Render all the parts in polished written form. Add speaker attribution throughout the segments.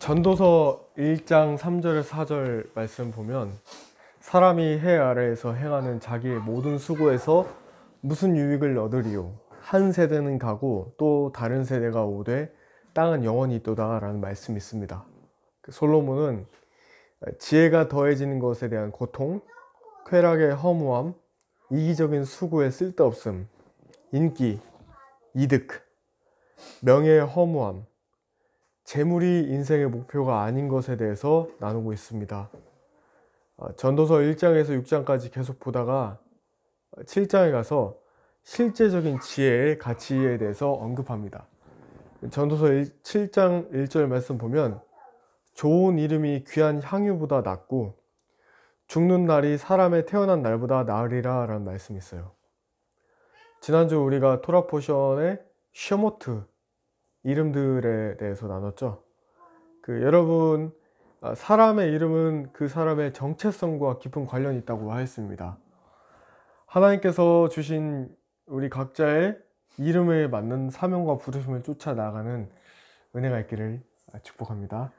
Speaker 1: 전도서 1장 3절에서 4절 말씀 보면 사람이 해 아래에서 행하는 자기의 모든 수고에서 무슨 유익을 얻으리요? 한 세대는 가고 또 다른 세대가 오되 땅은 영원히 있도다 라는 말씀이 있습니다. 솔로몬은 지혜가 더해지는 것에 대한 고통, 쾌락의 허무함, 이기적인 수고의 쓸데없음, 인기, 이득, 명예의 허무함, 재물이 인생의 목표가 아닌 것에 대해서 나누고 있습니다. 전도서 1장에서 6장까지 계속 보다가 7장에 가서 실제적인 지혜의 가치에 대해서 언급합니다. 전도서 7장 1절 말씀 보면 좋은 이름이 귀한 향유보다 낫고 죽는 날이 사람의 태어난 날보다 나으리라 라는 말씀이 있어요. 지난주 우리가 토라 포션의 쉐모트 이름들에 대해서 나눴죠. 여러분, 사람의 이름은 그 사람의 정체성과 깊은 관련이 있다고 하였습니다. 하나님께서 주신 우리 각자의 이름에 맞는 사명과 부르심을 쫓아 나가는 은혜가 있기를 축복합니다.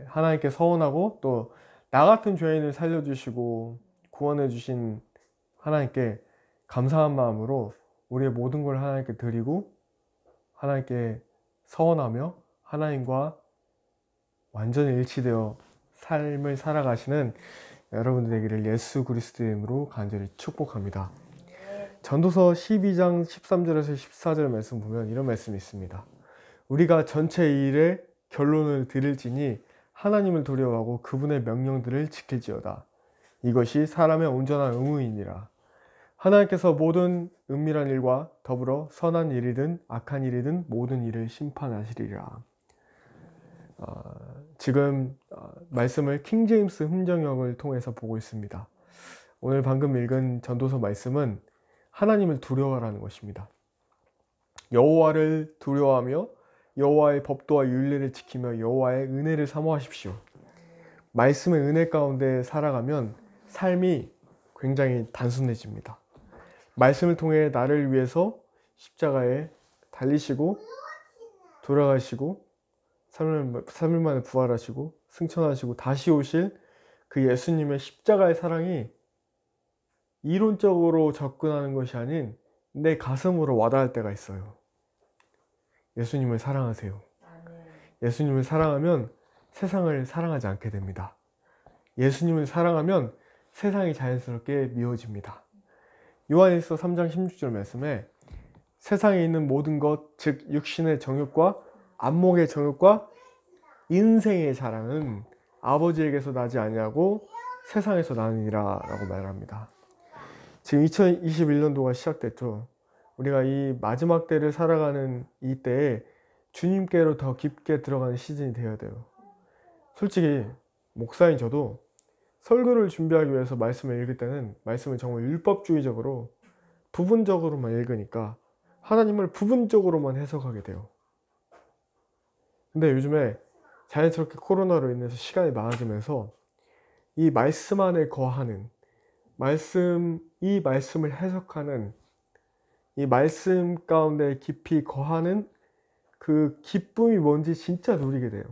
Speaker 1: 하나님께 서원하고 또 나 같은 죄인을 살려주시고 구원해 주신 하나님께 감사한 마음으로 우리의 모든 걸 하나님께 드리고 하나님께 서원하며 하나님과 완전히 일치되어 삶을 살아가시는 여러분들 되기를 예수 그리스도의 이름으로 간절히 축복합니다. 전도서 12장 13절에서 14절 말씀 보면 이런 말씀이 있습니다. 우리가 전체 일의 결론을 들을지니 하나님을 두려워하고 그분의 명령들을 지킬지어다. 이것이 사람의 온전한 의무이니라. 하나님께서 모든 은밀한 일과 더불어 선한 일이든 악한 일이든 모든 일을 심판하시리라. 지금 말씀을 킹제임스 흥정역을 통해서 보고 있습니다. 오늘 방금 읽은 전도서 말씀은 하나님을 두려워하라는 것입니다. 여호와를 두려워하며 여호와의 법도와 율례를 지키며 여호와의 은혜를 사모하십시오. 말씀의 은혜 가운데 살아가면 삶이 굉장히 단순해집니다. 말씀을 통해 나를 위해서 십자가에 달리시고 돌아가시고 3일 만에 부활하시고 승천하시고 다시 오실 그 예수님의 십자가의 사랑이 이론적으로 접근하는 것이 아닌 내 가슴으로 와닿을 때가 있어요. 예수님을 사랑하세요. 예수님을 사랑하면 세상을 사랑하지 않게 됩니다. 예수님을 사랑하면 세상이 자연스럽게 미워집니다. 요한일서 3장 16절 말씀에 세상에 있는 모든 것, 즉 육신의 정욕과 안목의 정욕과 인생의 자랑은 아버지에게서 나지 아니하고 세상에서 나느니라 라고 말합니다. 지금 2021년도가 시작됐죠. 우리가 이 마지막 때를 살아가는 이 때에 주님께로 더 깊게 들어가는 시즌이 되어야 돼요. 솔직히 목사인 저도 설교를 준비하기 위해서 말씀을 읽을 때는 말씀을 정말 율법주의적으로 부분적으로만 읽으니까 하나님을 부분적으로만 해석하게 돼요. 근데 요즘에 자연스럽게 코로나로 인해서 시간이 많아지면서 이 말씀 안에 거하는 이 말씀을 해석하는 이 말씀 가운데 깊이 거하는 그 기쁨이 뭔지 진짜 누리게 돼요.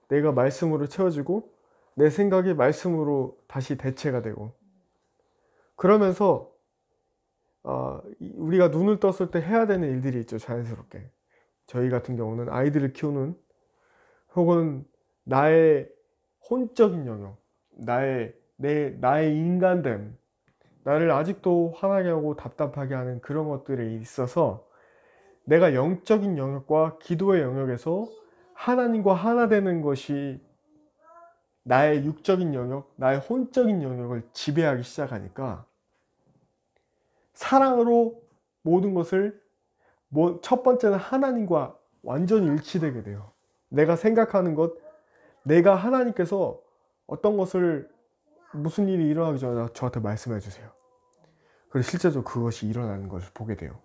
Speaker 1: 내가 말씀으로 채워지고 내 생각이 말씀으로 다시 대체가 되고 그러면서 우리가 눈을 떴을 때 해야 되는 일들이 있죠. 자연스럽게 저희 같은 경우는 아이들을 키우는 혹은 나의 혼적인 영역, 나의 인간됨, 나를 아직도 화나게 하고 답답하게 하는 그런 것들에 있어서 내가 영적인 영역과 기도의 영역에서 하나님과 하나 되는 것이 나의 육적인 영역, 나의 혼적인 영역을 지배하기 시작하니까 사랑으로 모든 것을 첫 번째는 하나님과 완전히 일치되게 돼요. 내가 생각하는 것, 내가 하나님께서 어떤 것을 무슨 일이 일어나기 전에 저한테 말씀해 주세요. 그리고 실제적으로 그것이 일어나는 것을 보게 돼요.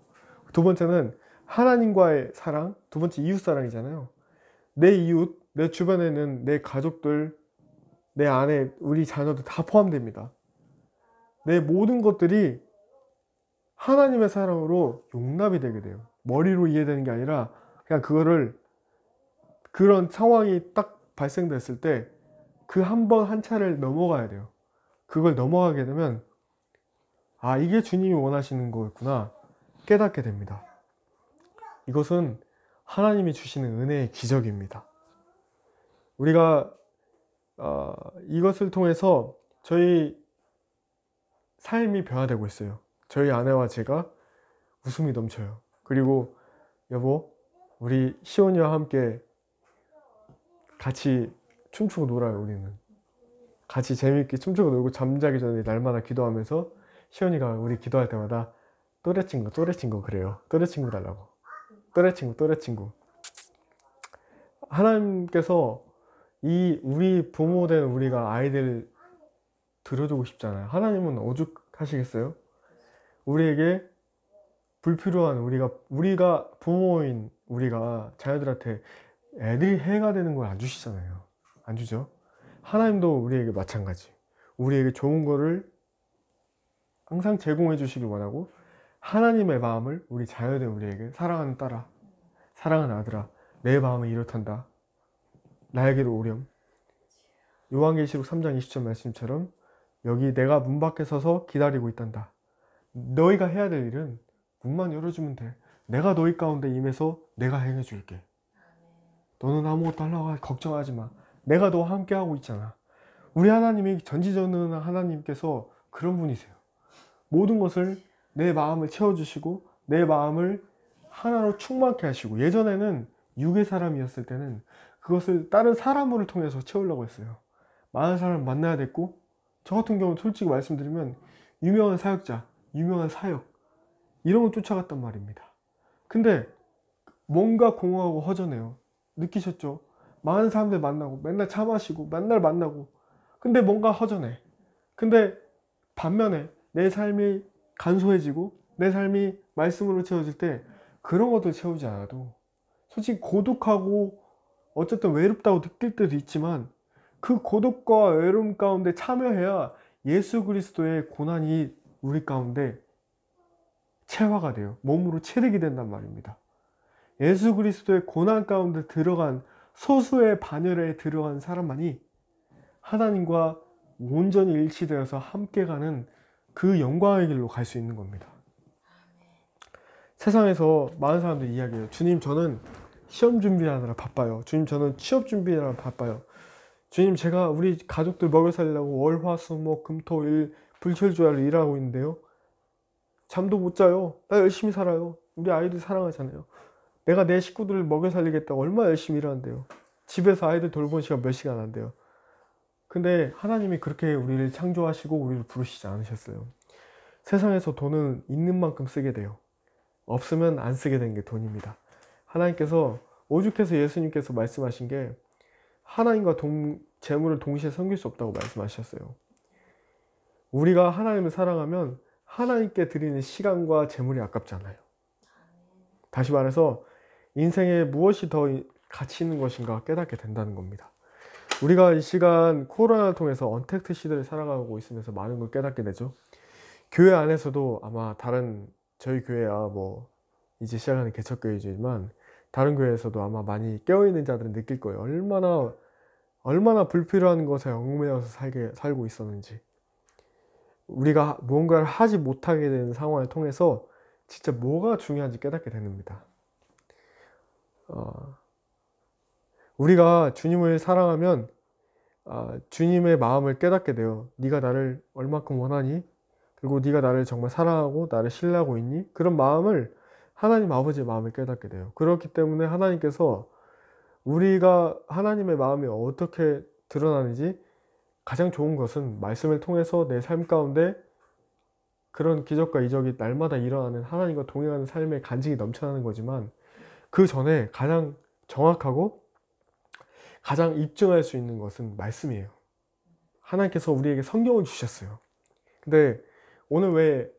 Speaker 1: 두 번째는 하나님과의 사랑, 두 번째 이웃사랑이잖아요. 내 이웃, 내 주변에는 내 가족들, 내 아내, 우리 자녀들 다 포함됩니다. 내 모든 것들이 하나님의 사랑으로 용납이 되게 돼요. 머리로 이해되는 게 아니라 그냥 그거를 그런 상황이 딱 발생됐을 때 그 한 번 한 차를 넘어가야 돼요. 그걸 넘어가게 되면 아, 이게 주님이 원하시는 거였구나 깨닫게 됩니다. 이것은 하나님이 주시는 은혜의 기적입니다. 우리가 이것을 통해서 저희 삶이 변화되고 있어요. 저희 아내와 제가 웃음이 넘쳐요. 그리고 여보, 우리 시온이와 함께 같이 춤추고 놀아요. 우리는 같이 재미있게 춤추고 놀고 잠자기 전에 날마다 기도하면서 시온이가 우리 기도할 때마다 또래 친구 그래요. 또래 친구 달라고. 또래 친구. 하나님께서 우리 부모된 우리가 아이들 들어주고 싶잖아요. 하나님은 오죽하시겠어요? 우리에게 불필요한 우리가 부모인 우리가 자녀들한테 애들이 해가 되는 걸 안 주시잖아요. 안 주죠? 하나님도 우리에게 마찬가지. 우리에게 좋은 거를 항상 제공해 주시길 원하고 하나님의 마음을 우리 자녀된 우리에게 사랑하는 딸아, 사랑하는 아들아, 내 마음이 이렇단다. 나에게로 오렴. 요한계시록 3장 20절 말씀처럼 여기 내가 문 밖에 서서 기다리고 있단다. 너희가 해야 될 일은 문만 열어주면 돼. 내가 너희 가운데 임해서 내가 행해 줄게. 너는 아무것도 하려고 걱정하지 마. 내가 너와 함께 하고 있잖아. 우리 하나님이 전지전능한 하나님께서 그런 분이세요. 모든 것을 내 마음을 채워주시고 내 마음을 하나로 충만케 하시고, 예전에는 육의 사람이었을 때는 그것을 다른 사람을 통해서 채우려고 했어요. 많은 사람을 만나야 됐고, 저 같은 경우는 솔직히 말씀드리면 유명한 사역자, 유명한 사역 이런 걸 쫓아갔단 말입니다. 근데 뭔가 공허하고 허전해요. 느끼셨죠? 많은 사람들 만나고 맨날 차 마시고 맨날 만나고 근데 뭔가 허전해. 근데 반면에 내 삶이 간소해지고 내 삶이 말씀으로 채워질 때 그런 것들 채우지 않아도 솔직히 고독하고 어쨌든 외롭다고 느낄 때도 있지만 그 고독과 외로움 가운데 참여해야 예수 그리스도의 고난이 우리 가운데 체화가 돼요. 몸으로 체득이 된단 말입니다. 예수 그리스도의 고난 가운데 들어간 소수의 반열에 들어간 사람만이 하나님과 온전히 일치되어서 함께 가는 그 영광의 길로 갈 수 있는 겁니다. 세상에서 많은 사람들이 이야기해요. 주님, 저는 시험 준비하느라 바빠요. 주님, 저는 취업 준비하느라 바빠요. 주님, 제가 우리 가족들 먹여 살리려고 월, 화, 수, 목, 금, 토, 일 불철주야를 일하고 있는데요. 잠도 못 자요. 나 열심히 살아요. 우리 아이들 사랑하잖아요. 내가 내 식구들을 먹여 살리겠다고 얼마나 열심히 일하는데요. 집에서 아이들 돌보는 시간 몇 시간 안 돼요. 근데 하나님이 그렇게 우리를 창조하시고 우리를 부르시지 않으셨어요. 세상에서 돈은 있는 만큼 쓰게 돼요. 없으면 안 쓰게 된 게 돈입니다. 하나님께서 오죽해서 예수님께서 말씀하신 게 하나님과 재물을 동시에 섬길 수 없다고 말씀하셨어요. 우리가 하나님을 사랑하면 하나님께 드리는 시간과 재물이 아깝지 않아요. 다시 말해서 인생에 무엇이 더 가치 있는 것인가 깨닫게 된다는 겁니다. 우리가 이 시간 코로나를 통해서 언택트 시대를 살아가고 있으면서 많은 걸 깨닫게 되죠. 교회 안에서도 아마 저희 교회야 뭐 이제 시작하는 개척교회지만 다른 교회에서도 아마 많이 깨어있는 자들은 느낄 거예요. 얼마나 불필요한 것에 얽매여서 살고 있었는지, 우리가 무언가를 하지 못하게 되는 상황을 통해서 진짜 뭐가 중요한지 깨닫게 됩니다. 우리가 주님을 사랑하면 주님의 마음을 깨닫게 돼요. 네가 나를 얼마큼 원하니? 그리고 네가 나를 정말 사랑하고 나를 신뢰하고 있니? 그런 마음을 하나님 아버지의 마음을 깨닫게 돼요. 그렇기 때문에 하나님께서 우리가 하나님의 마음이 어떻게 드러나는지 가장 좋은 것은 말씀을 통해서 내 삶 가운데 그런 기적과 이적이 날마다 일어나는 하나님과 동행하는 삶의 간증이 넘쳐나는 거지만, 그 전에 가장 정확하고 가장 입증할 수 있는 것은 말씀이에요. 하나님께서 우리에게 성경을 주셨어요. 근데 오늘 왜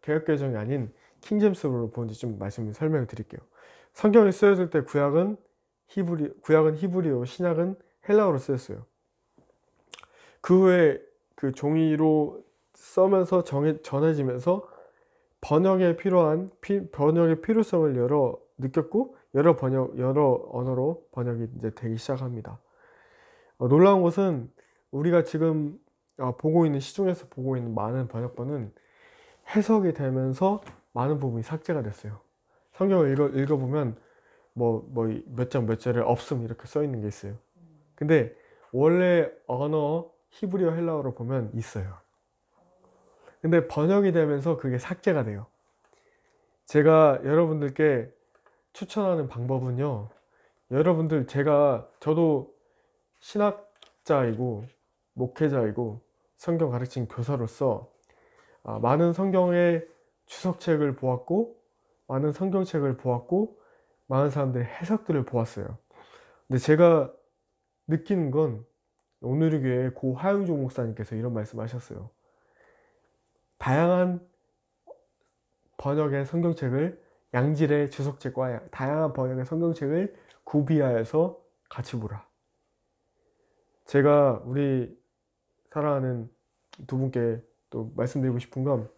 Speaker 1: 개역개정이 아닌 킹제임스로 본지 좀 설명을 드릴게요. 성경이 쓰여질 때 구약은 히브리어, 신약은 헬라어로 쓰였어요. 그 후에 그 종이로 써면서 전해지면서 번역의 필요성을 느꼈고 여러 언어로 번역이 이제 되기 시작합니다. 놀라운 것은 우리가 지금 시중에서 보고 있는 많은 번역본은 해석이 되면서 많은 부분이 삭제가 됐어요. 성경을 읽어보면 몇 장 몇 절에 없음 이렇게 써 있는 게 있어요. 근데 원래 언어 히브리어 헬라어로 보면 있어요. 근데 번역이 되면서 그게 삭제가 돼요. 제가 여러분들께 추천하는 방법은요, 저도 신학자이고 목회자이고 성경 가르친 교사로서 많은 성경의 주석책을 보았고 많은 성경책을 보았고 많은 사람들의 해석들을 보았어요. 근데 제가 느끼는 건 오늘의 교회 고 하영종 목사님께서 이런 말씀하셨어요. 다양한 번역의 성경책을 양질의 주석책과 다양한 번역의 성경책을 구비하여서 같이 보라. 제가 우리 사랑하는 두 분께 또 말씀드리고 싶은 건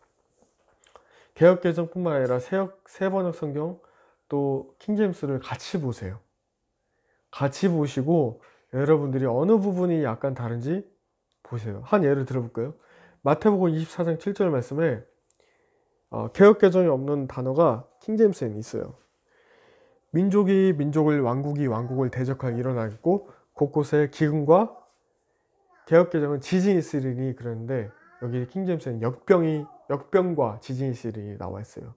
Speaker 1: 개역개정뿐만 아니라 새 번역 성경 또 킹제임스를 같이 보세요. 같이 보시고 여러분들이 어느 부분이 약간 다른지 보세요. 한 예를 들어볼까요? 마태복음 24장 7절 말씀에 개역개정이 없는 단어가 킹제임스에는 있어요. 민족이 민족을, 왕국이 왕국을 대적하여 일어나겠고 곳곳에 기근과, 개역개정은 지진이 있으리니 그러는데 여기 킹제임스에는 역병과 지진이 있으리니 나와 있어요.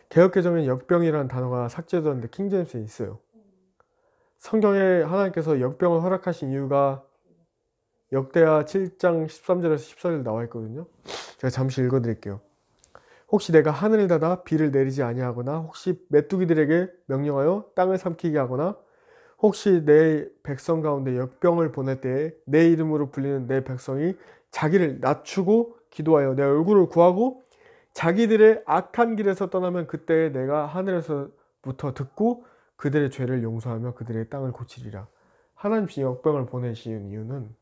Speaker 1: 개역개정엔 역병이라는 단어가 삭제되었는데 킹제임스에 있어요. 성경에 하나님께서 역병을 허락하신 이유가 역대하 7장 13절에서 14절 나와 있거든요. 제가 잠시 읽어드릴게요. 혹시 내가 하늘을 닫아 비를 내리지 아니하거나 혹시 메뚜기들에게 명령하여 땅을 삼키게 하거나 혹시 내 백성 가운데 역병을 보낼 때에 내 이름으로 불리는 내 백성이 자기를 낮추고 기도하여 내 얼굴을 구하고 자기들의 악한 길에서 떠나면 그때 내가 하늘에서부터 듣고 그들의 죄를 용서하며 그들의 땅을 고치리라. 하나님이 역병을 보내신 이유는,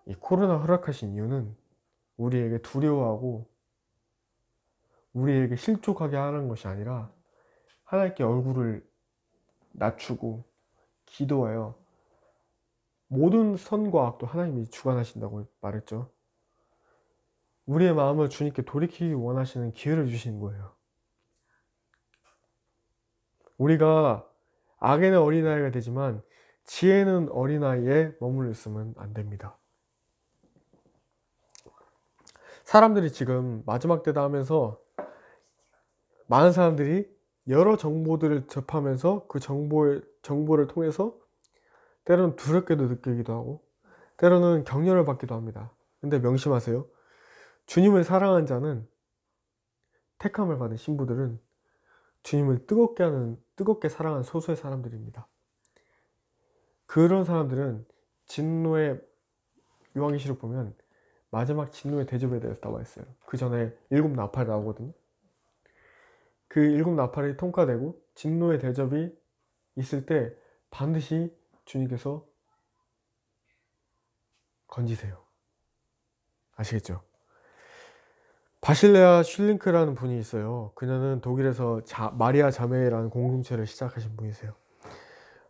Speaker 1: 이 코로나 허락하신 이유는 우리에게 두려워하고 우리에게 실족하게 하는 것이 아니라 하나님께 얼굴을 낮추고 기도하여, 모든 선과 악도 하나님이 주관하신다고 말했죠. 우리의 마음을 주님께 돌이키기 원하시는 기회를 주시는 거예요. 우리가 악에는 어린아이가 되지만 지혜는 어린아이에 머물러 있으면 안 됩니다. 사람들이 지금 마지막 때다 하면서 많은 사람들이 여러 정보들을 접하면서 그 정보를 통해서 때로는 두렵게도 느끼기도 하고 때로는 격려를 받기도 합니다. 근데 명심하세요. 주님을 사랑하는 자는, 택함을 받은 신부들은 주님을 뜨겁게 사랑하는 소수의 사람들입니다. 그런 사람들은 진노의, 요한계시록 보면 마지막 진노의 대접에 대해서 나와 있어요. 그 전에 7 나팔이 나오거든요. 그 7 나팔이 통과되고 진노의 대접이 있을 때 반드시 주님께서 건지세요. 아시겠죠? 바실레아 슐링크라는 분이 있어요. 그녀는 독일에서 마리아 자매라는 공동체를 시작하신 분이세요.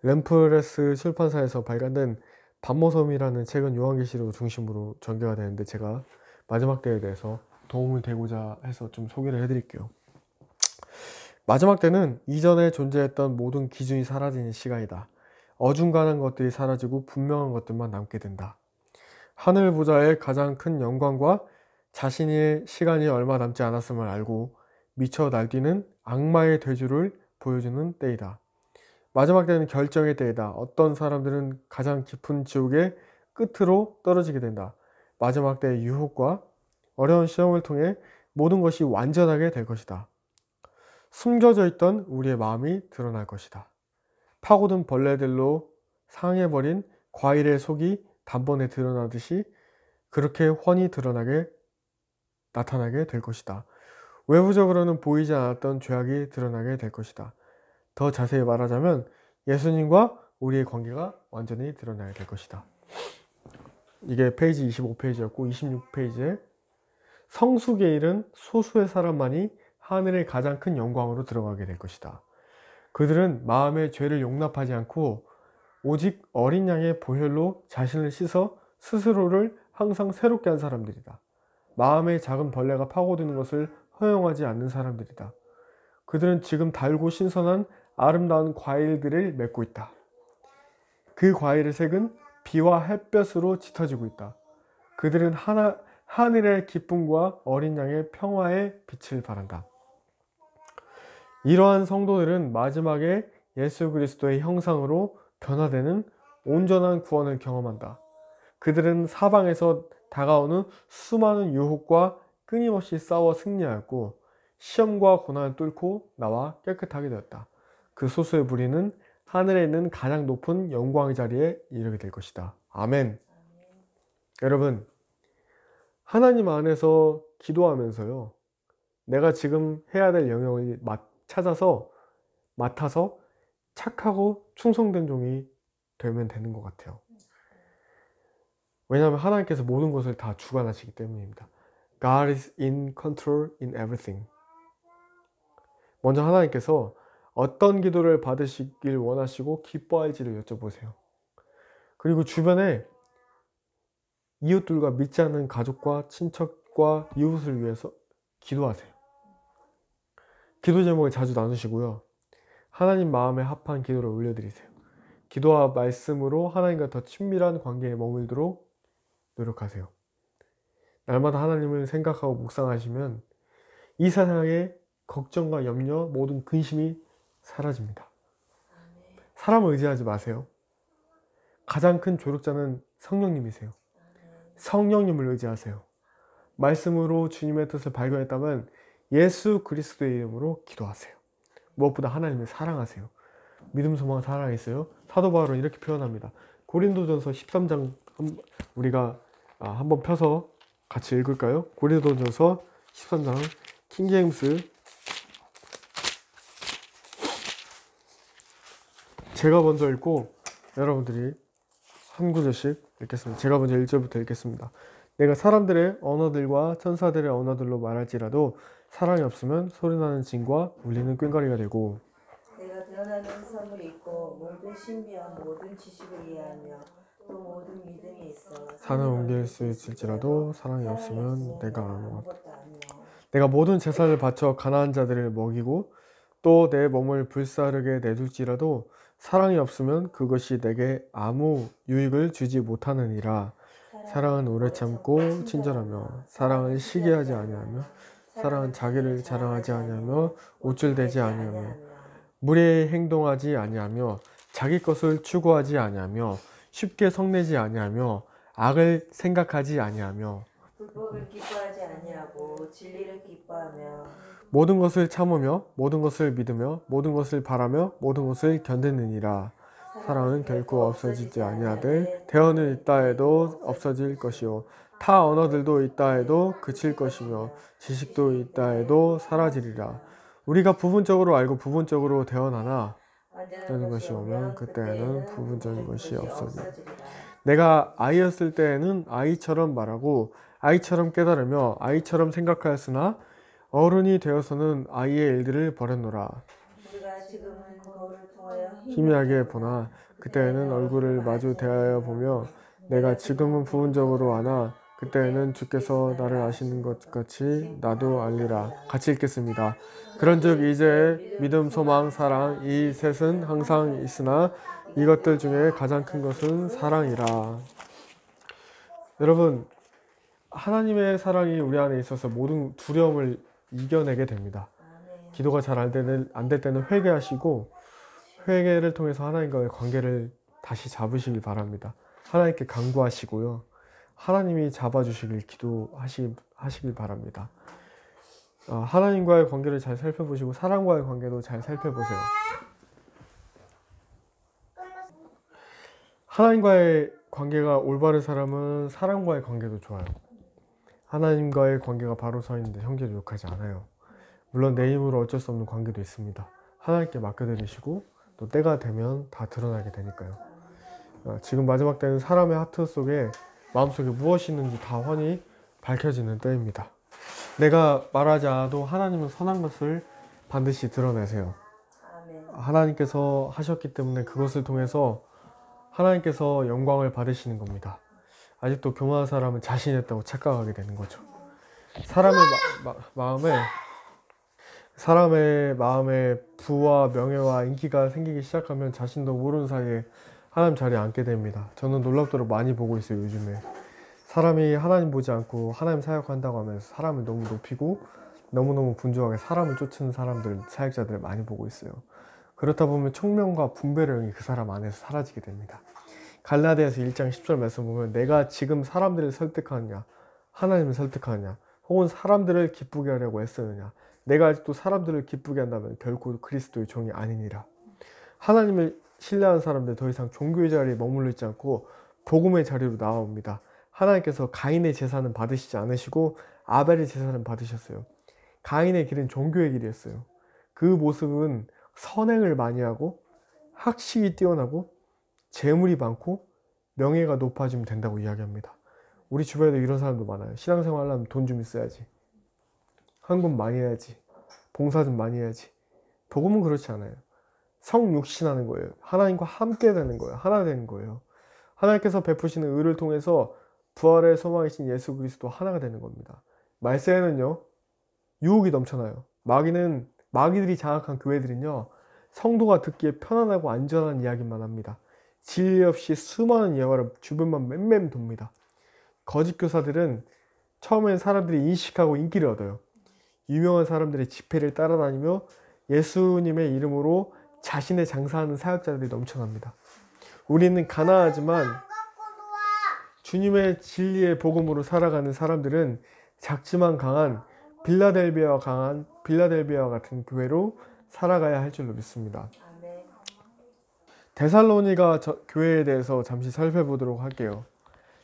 Speaker 1: 램프레스 출판사에서 발간된 반모섬이라는 책은 요한계시록을 중심으로 전개가 되는데 제가 마지막 때에 대해서 도움을 되고자 해서 좀 소개를 해드릴게요. 마지막 때는 이전에 존재했던 모든 기준이 사라지는 시간이다. 어중간한 것들이 사라지고 분명한 것들만 남게 된다. 하늘 보좌의 가장 큰 영광과 자신의 시간이 얼마 남지 않았음을 알고 미쳐 날뛰는 악마의 되주를 보여주는 때이다. 마지막 때는 결정의 때이다. 어떤 사람들은 가장 깊은 지옥의 끝으로 떨어지게 된다. 마지막 때의 유혹과 어려운 시험을 통해 모든 것이 완전하게 될 것이다. 숨겨져 있던 우리의 마음이 드러날 것이다. 파고든 벌레들로 상해버린 과일의 속이 단번에 드러나듯이 그렇게 훤히 나타나게 될 것이다. 외부적으로는 보이지 않았던 죄악이 드러나게 될 것이다. 더 자세히 말하자면 예수님과 우리의 관계가 완전히 드러나게 될 것이다. 이게 페이지 25페이지였고 26페이지에 성숙에 이른 소수의 사람만이 하늘의 가장 큰 영광으로 들어가게 될 것이다. 그들은 마음의 죄를 용납하지 않고 오직 어린 양의 보혈로 자신을 씻어 스스로를 항상 새롭게 한 사람들이다. 마음의 작은 벌레가 파고드는 것을 허용하지 않는 사람들이다. 그들은 지금 달고 신선한 아름다운 과일들을 맺고 있다. 그 과일의 색은 비와 햇볕으로 짙어지고 있다. 그들은 하늘의 기쁨과 어린 양의 평화의 빛을 바란다. 이러한 성도들은 마지막에 예수 그리스도의 형상으로 변화되는 온전한 구원을 경험한다. 그들은 사방에서 다가오는 수많은 유혹과 끊임없이 싸워 승리하였고 시험과 고난을 뚫고 나와 깨끗하게 되었다. 그 소수의 무리는 하늘에 있는 가장 높은 영광의 자리에 이르게 될 것이다. 아멘. 여러분, 하나님 안에서 기도하면서요, 내가 지금 해야 될 영역을 맡아서 착하고 충성된 종이 되면 되는 것 같아요. 왜냐하면 하나님께서 모든 것을 다 주관하시기 때문입니다. God is in control in everything. 먼저 하나님께서 어떤 기도를 받으시길 원하시고 기뻐할지를 여쭤보세요. 그리고 주변에 이웃들과 믿지 않는 가족과 친척과 이웃을 위해서 기도하세요. 기도 제목을 자주 나누시고요. 하나님 마음에 합한 기도를 올려드리세요. 기도와 말씀으로 하나님과 더 친밀한 관계에 머물도록 노력하세요. 날마다 하나님을 생각하고 묵상하시면 이 세상의 걱정과 염려, 모든 근심이 사라집니다. 사람을 의지하지 마세요. 가장 큰 조력자는 성령님이세요. 성령님을 의지하세요. 말씀으로 주님의 뜻을 발견했다면 예수 그리스도의 이름으로 기도하세요. 무엇보다 하나님을 사랑하세요. 믿음, 소망, 사랑이 있어요. 사도 바울은 이렇게 표현합니다. 고린도전서 13장 우리가 한번 펴서 같이 읽을까요? 고린도전서 13장 킹제임스. 제가 먼저 읽고 여러분들이 한 구절씩 읽겠습니다. 제가 먼저 1절부터 읽겠습니다. 내가 사람들의 언어들과 천사들의 언어들로 말할지라도 사랑이 없으면 소리나는 징과 울리는 꽹과리가 되고,
Speaker 2: 내가 변하는 선물이 있고 모든 신비와 모든 지식을 이해하며 또 모든 믿음이 있어
Speaker 1: 산을 옮길 수 있을지라도 사랑이 없으면 내가
Speaker 2: 아무것도 아니요.
Speaker 1: 내가 모든 제사를 바쳐 가난한 자들을 먹이고 또 내 몸을 불사르게 내둘지라도 사랑이 없으면 그것이 내게 아무 유익을 주지 못하느니라. 사랑은 오래 참고 친절하며 사랑은 시기하지 아니하며 사랑은 자기를 자랑하지 아니하며 우쭐대지 아니하며 무례히 행동하지 아니하며 자기 것을 추구하지 아니하며 쉽게 성내지 아니하며 악을 생각하지 아니하며
Speaker 2: 불법을 기뻐하지 아니하고 진리를 기뻐하며
Speaker 1: 모든 것을 참으며 모든 것을 믿으며 모든 것을 바라며 모든 것을 견디느니라. 사랑은 결코 없어지지 아니하되 대언은 있다 해도 없어질 것이요 타 언어들도 있다 해도 그칠 것이며 지식도 있다 해도 사라지리라. 우리가 부분적으로 알고 부분적으로 대언하나 되는 것이 오면 그때에는 부분적인 것이 없어지리라. 내가 아이였을 때에는 아이처럼 말하고 아이처럼 깨달으며 아이처럼 생각하였으나 어른이 되어서는 아이의 일들을 버렸노라.
Speaker 2: 우리가 지금은 거울을 통하여
Speaker 1: 희미하게 보나 그때에는 얼굴을 마주 대하여 보며 내가 지금은 부분적으로 아나 그때에는 주께서 나를 아시는 것 같이 나도 알리라. 같이 읽겠습니다. 그런즉 이제 믿음, 소망, 사랑 이 셋은 항상 있으나 이것들 중에 가장 큰 것은 사랑이라. 여러분, 하나님의 사랑이 우리 안에 있어서 모든 두려움을 이겨내게 됩니다. 기도가 잘 안 될 때는 회개하시고 회개를 통해서 하나님과의 관계를 다시 잡으시길 바랍니다. 하나님께 간구하시고요. 하나님이 잡아주시길 기도하시길 바랍니다. 하나님과의 관계를 잘 살펴보시고 사람과의 관계도 잘 살펴보세요. 하나님과의 관계가 올바른 사람은 사람과의 관계도 좋아요. 하나님과의 관계가 바로 서 있는데 형제를 욕하지 않아요. 물론 내 힘으로 어쩔 수 없는 관계도 있습니다. 하나님께 맡겨드리시고 또 때가 되면 다 드러나게 되니까요. 지금 마지막 때는 사람의 하트 속에 마음속에 무엇이 있는지 다 훤히 밝혀지는 때입니다. 내가 말하지 않아도 하나님은 선한 것을 반드시 드러내세요. 하나님께서 하셨기 때문에 그것을 통해서 하나님께서 영광을 받으시는 겁니다. 아직도 교만한 사람은 자신이 있다고 착각하게 되는 거죠. 사람의 마음에 부와 명예와 인기가 생기기 시작하면 자신도 모르는 사이에 하나님 자리에 앉게 됩니다. 저는 놀랍도록 많이 보고 있어요, 요즘에. 사람이 하나님 보지 않고 하나님 사역한다고 하면서 사람을 너무 높이고 너무너무 분주하게 사람을 쫓는 사람들, 사역자들을 많이 보고 있어요. 그렇다 보면 총명과 분별의 영이 그 사람 안에서 사라지게 됩니다. 갈라디아서 1장 10절 말씀 보면 내가 지금 사람들을 설득하느냐, 하나님을 설득하느냐, 혹은 사람들을 기쁘게 하려고 애쓰느냐, 내가 아직도 사람들을 기쁘게 한다면 결코 그리스도의 종이 아니니라. 하나님을 신뢰하는 사람들 더 이상 종교의 자리에 머물러 있지 않고 복음의 자리로 나옵니다. 하나님께서 가인의 제사는 받으시지 않으시고 아벨의 제사는 받으셨어요. 가인의 길은 종교의 길이었어요. 그 모습은 선행을 많이 하고 학식이 뛰어나고 재물이 많고 명예가 높아지면 된다고 이야기합니다. 우리 주변에도 이런 사람도 많아요. 신앙생활 하려면 돈 좀 있어야지, 헌금 많이 해야지, 봉사 좀 많이 해야지. 복음은 그렇지 않아요. 성육신하는 거예요. 하나님과 함께 되는 거예요. 하나 되는 거예요. 하나님께서 베푸시는 의를 통해서 부활의 소망이신 예수 그리스도 하나가 되는 겁니다. 말세에는요, 유혹이 넘쳐나요. 마귀들이 장악한 교회들은요, 성도가 듣기에 편안하고 안전한 이야기만 합니다. 진리 없이 수많은 예화를 주변만 맴맴 돕니다. 거짓 교사들은 처음엔 사람들이 인식하고 인기를 얻어요. 유명한 사람들의 집회를 따라다니며 예수님의 이름으로 자신의 장사하는 사역자들이 넘쳐납니다. 우리는 가난하지만 주님의 진리의 복음으로 살아가는 사람들은 작지만 강한 빌라델비아와 같은 교회로 살아가야 할 줄로 믿습니다. 데살로니가 교회에 대해서 잠시 살펴보도록 할게요.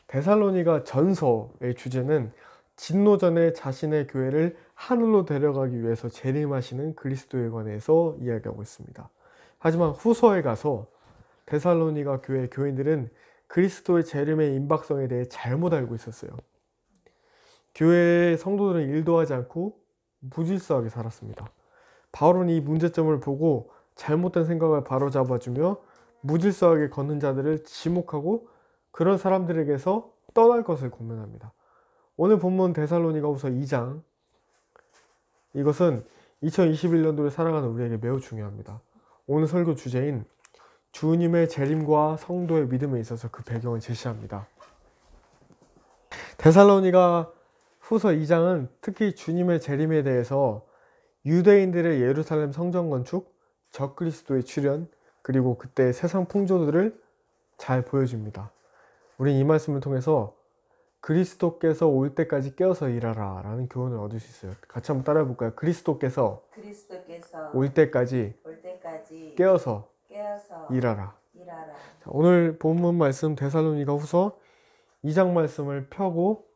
Speaker 1: 데살로니가 전서의 주제는 진노전에 자신의 교회를 하늘로 데려가기 위해서 재림하시는 그리스도에 관해서 이야기하고 있습니다. 하지만 후서에 가서 데살로니가 교회 교인들은 그리스도의 재림의 임박성에 대해 잘못 알고 있었어요. 교회의 성도들은 일도 하지 않고 무질서하게 살았습니다. 바울은 이 문제점을 보고 잘못된 생각을 바로잡아주며 무질서하게 걷는 자들을 지목하고 그런 사람들에게서 떠날 것을 권면합니다. 오늘 본문 데살로니가후서 2장, 이것은 2021년도를 살아가는 우리에게 매우 중요합니다. 오늘 설교 주제인 주님의 재림과 성도의 믿음에 있어서 그 배경을 제시합니다. 데살로니가 후서 2장은 특히 주님의 재림에 대해서 유대인들의 예루살렘 성전 건축, 적그리스도의 출현, 그리고 그때 세상 풍조들을 잘 보여줍니다. 우린 이 말씀을 통해서 그리스도께서 올 때까지 깨어서 일하라 라는 교훈을 얻을 수 있어요. 같이 한번 따라해 볼까요? 그리스도께서 올 때까지 깨어서 일하라. 자, 오늘 본문 말씀 데살로니가 후서 2장 말씀을 펴고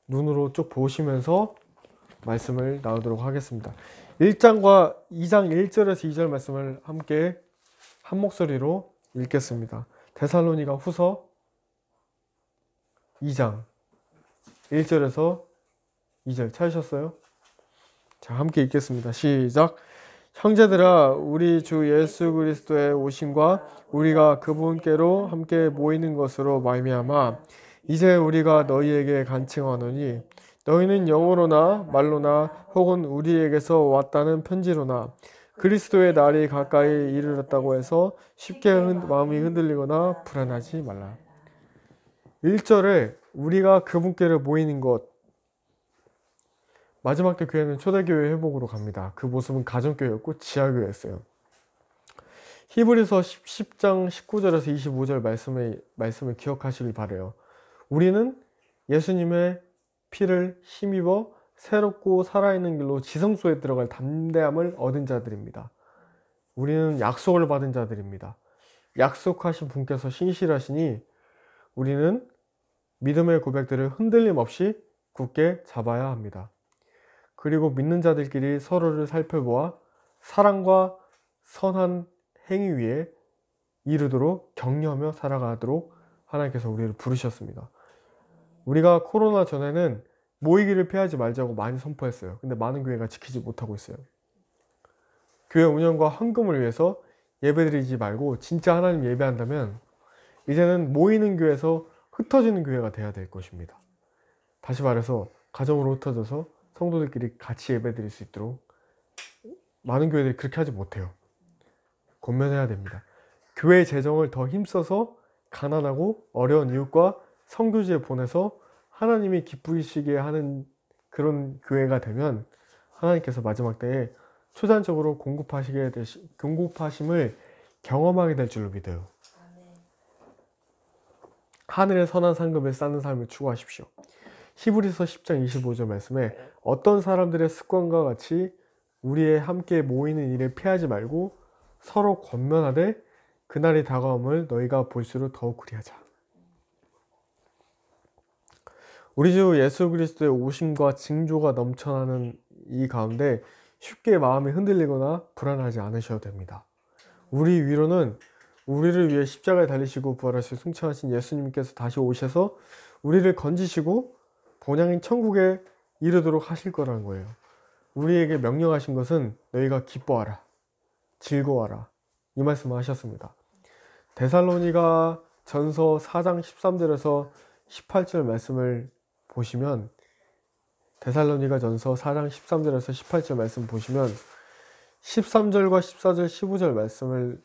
Speaker 1: 눈으로 쭉 보시면서 말씀을 나누도록 하겠습니다. 1장과 2장 1절에서 2절 말씀을 함께 한 목소리로 읽겠습니다. 데살로니가 후서 2장 1절에서 2절 찾으셨어요? 자, 함께 읽겠습니다. 시작. 형제들아, 우리 주 예수 그리스도의 오심과 우리가 그분께로 함께 모이는 것으로 말미암아 이제 우리가 너희에게 간청하노니 너희는 영어로나 말로나 혹은 우리에게서 왔다는 편지로나 그리스도의 날이 가까이 이르렀다고 해서 쉽게 마음이 흔들리거나 불안하지 말라. 1절에 우리가 그분께로 모이는 것, 마지막 때 교회는 초대교회 회복으로 갑니다. 그 모습은 가정교회였고 지하교회였어요. 히브리서 10장 19절에서 25절 말씀을 기억하시길 바라요. 우리는 예수님의 피를 힘입어 새롭고 살아있는 길로 지성소에 들어갈 담대함을 얻은 자들입니다. 우리는 약속을 받은 자들입니다. 약속하신 분께서 신실하시니 우리는 믿음의 고백들을 흔들림 없이 굳게 잡아야 합니다. 그리고 믿는 자들끼리 서로를 살펴보아 사랑과 선한 행위 위에 이르도록 격려하며 살아가도록 하나님께서 우리를 부르셨습니다. 우리가 코로나 전에는 모이기를 피하지 말자고 많이 선포했어요. 근데 많은 교회가 지키지 못하고 있어요. 교회 운영과 헌금을 위해서 예배드리지 말고 진짜 하나님 예배한다면 이제는 모이는 교회에서 흩어지는 교회가 돼야 될 것입니다. 다시 말해서 가정으로 흩어져서 성도들끼리 같이 예배드릴 수 있도록 많은 교회들이 그렇게 하지 못해요. 권면해야 됩니다. 교회 재정을 더 힘써서 가난하고 어려운 이웃과 선교지에 보내서 하나님이 기쁘시게 하는 그런 교회가 되면 하나님께서 마지막 때에 초자연적으로 공급하심을 경험하게 될 줄로 믿어요. 하늘의 선한 상급을 쌓는 삶을 추구하십시오. 히브리서 10장 25절 말씀에 어떤 사람들의 습관과 같이 우리의 함께 모이는 일을 피하지 말고 서로 권면하되 그날이 다가옴을 너희가 볼수록 더욱 그리하자. 우리 주 예수 그리스도의 오심과 징조가 넘쳐나는 이 가운데 쉽게 마음이 흔들리거나 불안하지 않으셔도 됩니다. 우리 위로는 우리를 위해 십자가에 달리시고 부활하실 승천하신 예수님께서 다시 오셔서 우리를 건지시고 본향인 천국에 이르도록 하실 거라는 거예요. 우리에게 명령하신 것은 너희가 기뻐하라, 즐거워하라, 이 말씀을 하셨습니다. 데살로니가 전서 4장 13절에서 18절 말씀을 보시면 데살로니가 전서 4장 13절에서 18절 말씀 보시면 13절과 14절 15절 말씀을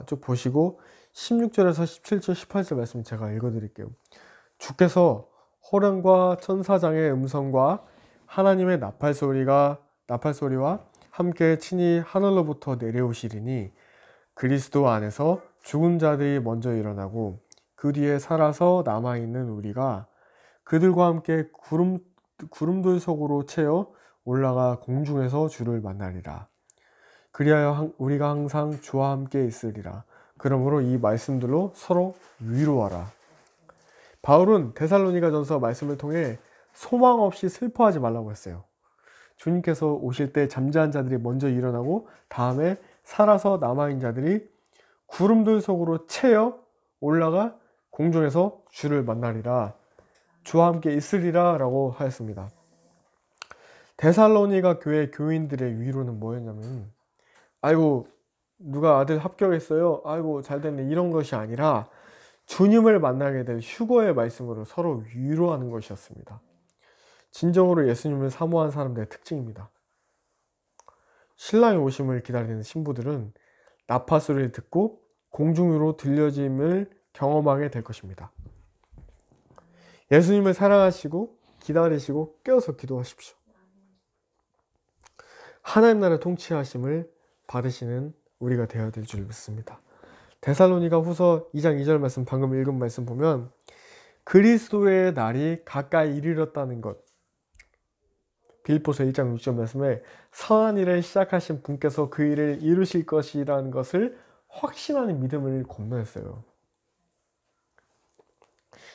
Speaker 1: 쭉 보시고 16절에서 17절 18절 말씀 제가 읽어드릴게요. 주께서 호령과 천사장의 음성과 하나님의 나팔소리와 함께 친히 하늘로부터 내려오시리니 그리스도 안에서 죽은 자들이 먼저 일어나고 그 뒤에 살아서 남아있는 우리가 그들과 함께 구름들 속으로 채어 올라가 공중에서 주를 만나리라. 그리하여 우리가 항상 주와 함께 있으리라. 그러므로 이 말씀들로 서로 위로하라. 바울은 데살로니가 전서 말씀을 통해 소망 없이 슬퍼하지 말라고 했어요. 주님께서 오실 때 잠자한 자들이 먼저 일어나고 다음에 살아서 남아있는 자들이 구름들 속으로 채어 올라가 공중에서 주를 만나리라. 주와 함께 있으리라 라고 하였습니다. 데살로니가 교회 교인들의 위로는 뭐였냐면 아이고 누가 아들 합격했어요, 아이고 잘됐네, 이런 것이 아니라 주님을 만나게 될 휴거의 말씀으로 서로 위로하는 것이었습니다. 진정으로 예수님을 사모한 사람들의 특징입니다. 신랑의 오심을 기다리는 신부들은 나팔 소리를 듣고 공중 위로 들려짐을 경험하게 될 것입니다. 예수님을 사랑하시고 기다리시고 깨어서 기도하십시오. 하나님 나라 통치하심을 받으시는 우리가 되어야 될 줄 믿습니다. 데살로니가 후서 2장 2절 말씀, 방금 읽은 말씀 보면 그리스도의 날이 가까이 이르렀다는 것, 빌립보서 1장 6절 말씀에 선한 일을 시작하신 분께서 그 일을 이루실 것이라는 것을 확신하는 믿음을 권면했어요.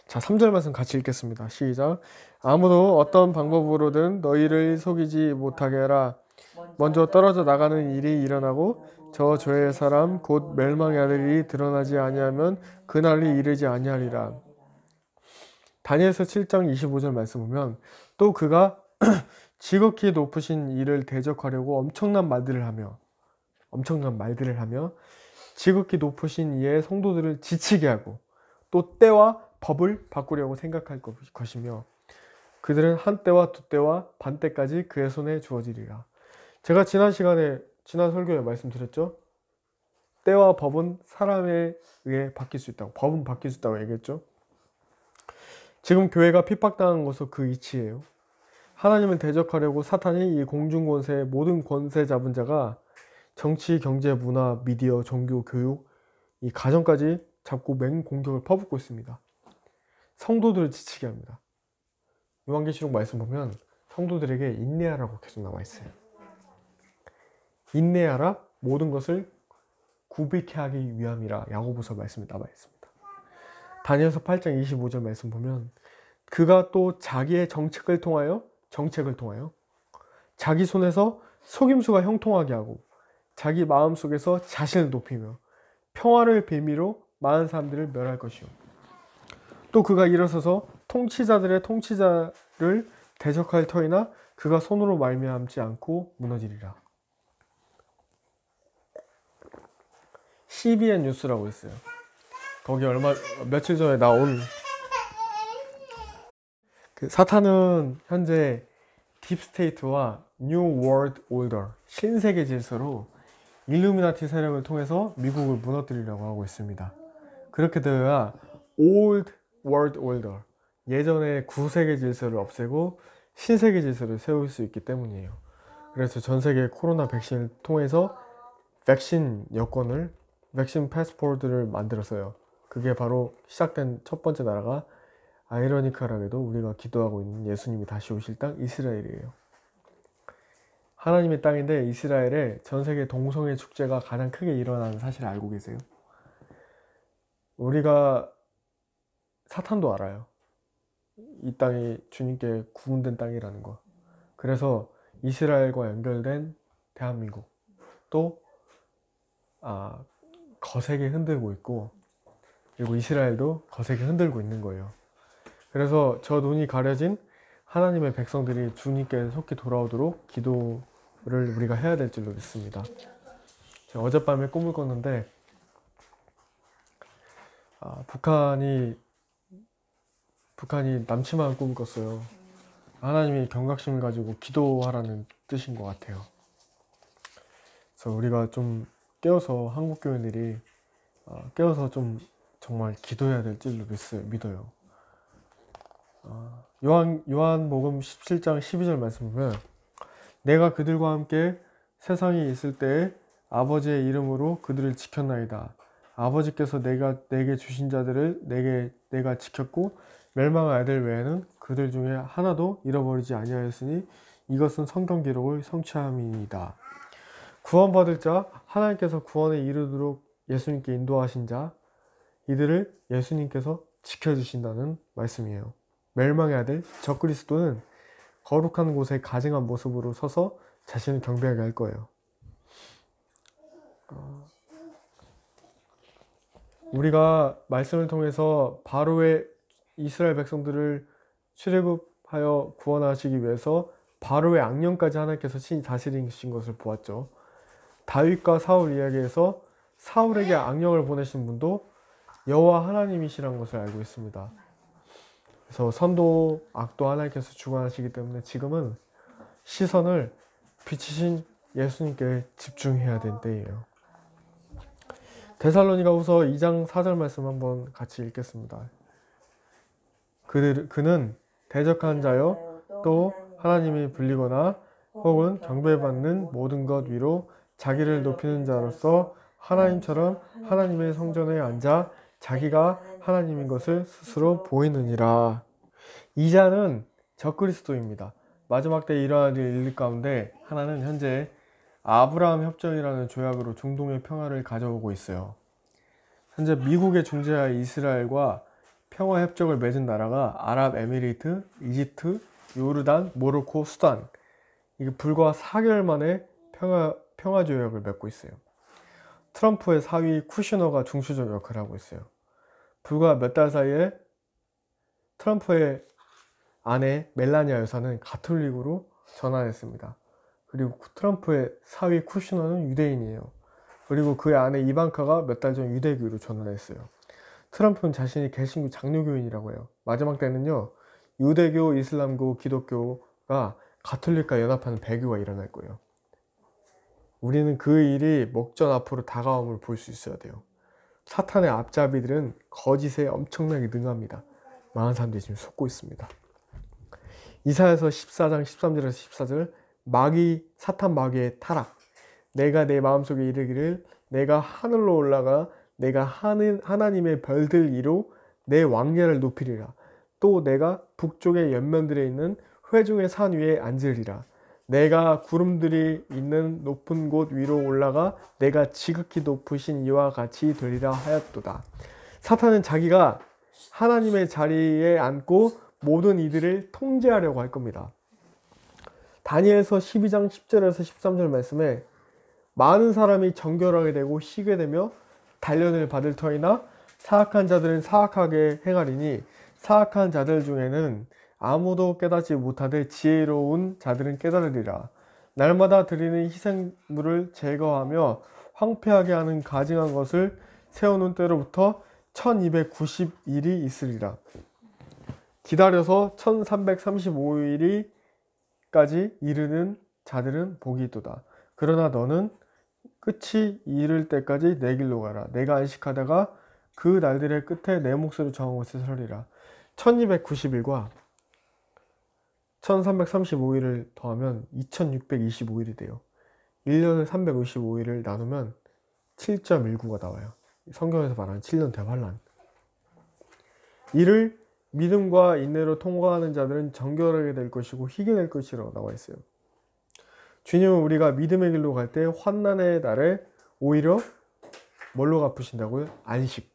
Speaker 1: 자, 3절 말씀 같이 읽겠습니다. 시작. 아무도 어떤 방법으로든 너희를 속이지 못하게 하라. 먼저 떨어져 나가는 일이 일어나고 저 죄의 사람 곧 멸망의 아들이 드러나지 아니하면 그날이 이르지 아니하리라. 다니엘서 7장 25절 말씀 보면 또 그가 지극히 높으신 이를 대적하려고 엄청난 말들을 하며 지극히 높으신 이의 성도들을 지치게 하고 또 때와 법을 바꾸려고 생각할 것이며 그들은 한 때와 두 때와 반 때까지 그의 손에 주어지리라. 제가 지난 설교에 말씀드렸죠. 때와 법은 사람에 의해 바뀔 수 있다고, 법은 바뀔 수 있다고 얘기했죠. 지금 교회가 핍박당한 것은 그 이치예요. 하나님을 대적하려고 사탄이 이 공중권세의 모든 권세 잡은 자가 정치, 경제, 문화, 미디어, 종교, 교육, 이 가정까지 잡고 맹공격을 퍼붓고 있습니다. 성도들을 지치게 합니다. 요한계시록 말씀 보면 성도들에게 인내하라고 계속 나와 있어요. 인내하라, 모든 것을 구비케 하기 위함이라 야고보서 말씀에 나와 있습니다. 다니엘서 8장 25절 말씀 보면 그가 또 자기의 정책을 통하여 자기 손에서 속임수가 형통하게 하고 자기 마음속에서 자신을 높이며 평화를 빌미로 많은 사람들을 멸할 것이요. 또 그가 일어서서 통치자들의 통치자를 대적할 터이나 그가 손으로 말미암지 않고 무너지리라. CBN 뉴스라고 있어요. 거기 며칠 전에 나온 그 사탄은 현재 딥스테이트와 뉴 월드 오더 신세계 질서로 일루미나티 세력을 통해서 미국을 무너뜨리려고 하고 있습니다. 그렇게 되어야 올드 월드 오더 예전의 구세계 질서를 없애고 신세계 질서를 세울 수 있기 때문이에요. 그래서 전 세계 코로나 백신을 통해서 백신 여권을 백신 패스포트를 만들었어요. 그게 바로 시작된 첫 번째 나라가 아이러니컬하게도 우리가 기도하고 있는 예수님이 다시 오실 땅 이스라엘이에요. 하나님의 땅인데 이스라엘에 전 세계 동성애 축제가 가장 크게 일어나는 사실을 알고 계세요? 우리가 사탄도 알아요. 이 땅이 주님께 구분된 땅이라는 거. 그래서 이스라엘과 연결된 대한민국 또 거세게 흔들고 있고, 그리고 이스라엘도 거세게 흔들고 있는 거예요. 그래서 저 눈이 가려진 하나님의 백성들이 주님께 속히 돌아오도록 기도를 우리가 해야 될 줄로 믿습니다. 제가 어젯밤에 꿈을 꿨는데 북한이 남침한 꿈을 꿨어요. 하나님이 경각심을 가지고 기도하라는 뜻인 것 같아요. 그래서 우리가 좀 깨어서 한국 교인들이 깨어서 좀 정말 기도해야 될 줄로 믿어요. 요한복음 17장 12절 말씀 보면 내가 그들과 함께 세상에 있을 때에 아버지의 이름으로 그들을 지켰나이다. 아버지께서 내게 주신 자들을 내가 지켰고 멸망한 아들 외에는 그들 중에 하나도 잃어버리지 아니하였으니 이것은 성경 기록을 성취함이니이다. 구원받을 자, 하나님께서 구원에 이르도록 예수님께 인도하신 자, 이들을 예수님께서 지켜주신다는 말씀이에요. 멸망의 아들 적그리스도는 거룩한 곳에 가증한 모습으로 서서 자신을 경배하게 할 거예요. 우리가 말씀을 통해서 바로의 이스라엘 백성들을 출애굽하여 구원하시기 위해서 바로의 악령까지 하나님께서 다스리신 것을 보았죠. 다윗과 사울 이야기에서 사울에게 악령을 보내신 분도 여호와 하나님이시라는 것을 알고 있습니다. 그래서 선도, 악도 하나님께서 주관하시기 때문에 지금은 시선을 빛이신 예수님께 집중해야 될 때예요. 데살로니가후서 2장 4절 말씀 한번 같이 읽겠습니다. 그는 대적한 자여 또 하나님이 불리거나 혹은 경배받는 모든 것 위로 자기를 높이는 자로서 하나님처럼 하나님의 성전에 앉아 자기가 하나님인 것을 스스로 보이느니라. 이 자는 적그리스도입니다. 마지막 때 일어날 일 가운데 하나는 현재 아브라함 협정이라는 조약으로 중동의 평화를 가져오고 있어요. 현재 미국의 중재하에 이스라엘과 평화 협정을 맺은 나라가 아랍에미리트, 이집트, 요르단, 모로코, 수단. 이게 불과 4개월 만에 평화 조약을 맺고 있어요. 트럼프의 사위 쿠시너가 중추적 역할을 하고 있어요. 불과 몇 달 사이에 트럼프의 아내 멜라니아 여사는 가톨릭으로 전환했습니다. 그리고 트럼프의 사위 쿠시너는 유대인이에요. 그리고 그의 아내 이방카가 몇 달 전 유대교로 전환했어요. 트럼프는 자신이 개신교 장로교인이라고 해요. 마지막 때는요, 유대교, 이슬람교, 기독교가 가톨릭과 연합하는 배교가 일어날 거예요. 우리는 그 일이 목전 앞으로 다가옴을 볼 수 있어야 돼요. 사탄의 앞잡이들은 거짓에 엄청나게 능합니다. 많은 사람들이 지금 속고 있습니다. 이사야서 14장 13절에서 14절 사탄 마귀의 타락. 내가 내 마음속에 이르기를 내가 하늘로 올라가 내가 하나님의 별들 위로 내 왕좌를 높이리라. 또 내가 북쪽의 연면들에 있는 회중의 산 위에 앉으리라. 내가 구름들이 있는 높은 곳 위로 올라가 내가 지극히 높으신 이와 같이 되리라 하였도다. 사탄은 자기가 하나님의 자리에 앉고 모든 이들을 통제하려고 할 겁니다. 다니엘서 12장 10절에서 13절 말씀에 많은 사람이 정결하게 되고 희게 되며 단련을 받을 터이나 사악한 자들은 사악하게 행하리니 사악한 자들 중에는 아무도 깨닫지 못하되 지혜로운 자들은 깨달으리라. 날마다 드리는 희생물을 제거하며 황폐하게 하는 가증한 것을 세우는 때로부터 1290일이 있으리라. 기다려서 1335일까지 이르는 자들은 복이 있도다. 그러나 너는 끝이 이를 때까지 내 길로 가라. 내가 안식하다가 그 날들의 끝에 내 몫으로 정한 곳에 서리라. 1290일과 1335일을 더하면 2625일이 돼요. 1년을 355일을 나누면 7.19가 나와요. 성경에서 말하는 7년 대환란. 이를 믿음과 인내로 통과하는 자들은 정결하게 될 것이고 희게 될 것이라고 나와 있어요. 주님은 우리가 믿음의 길로 갈 때 환난의 날에 오히려 뭘로 갚으신다고요? 안식.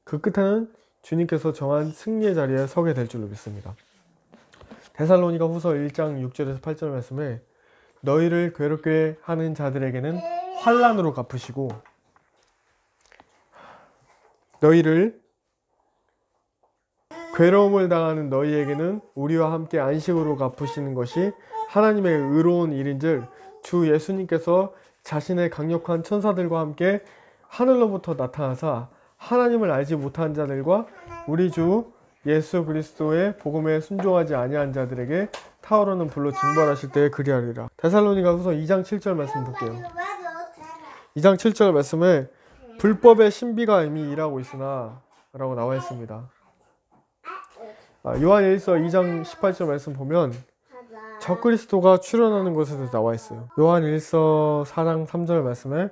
Speaker 1: 그 끝에는 주님께서 정한 승리의 자리에 서게 될 줄로 믿습니다. 데살로니가 후서 1장 6절에서 8절 말씀에 너희를 괴롭게 하는 자들에게는 환난으로 갚으시고 너희를 괴로움을 당하는 너희에게는 우리와 함께 안식으로 갚으시는 것이 하나님의 의로운 일인즉 주 예수님께서 자신의 강력한 천사들과 함께 하늘로부터 나타나사 하나님을 알지 못한 자들과 우리 주 예수 그리스도의 복음에 순종하지 아니한 자들에게 타오르는 불로 징벌하실 때에 그리하리라. 데살로니가 후서 2장 7절 말씀 볼게요. 2장 7절 말씀에 불법의 신비가 이미 일하고 있으나 라고 나와 있습니다. 요한일서 2장 18절 말씀 보면 적그리스도가 출현하는 것에도 나와 있어요. 요한일서 4장 3절 말씀에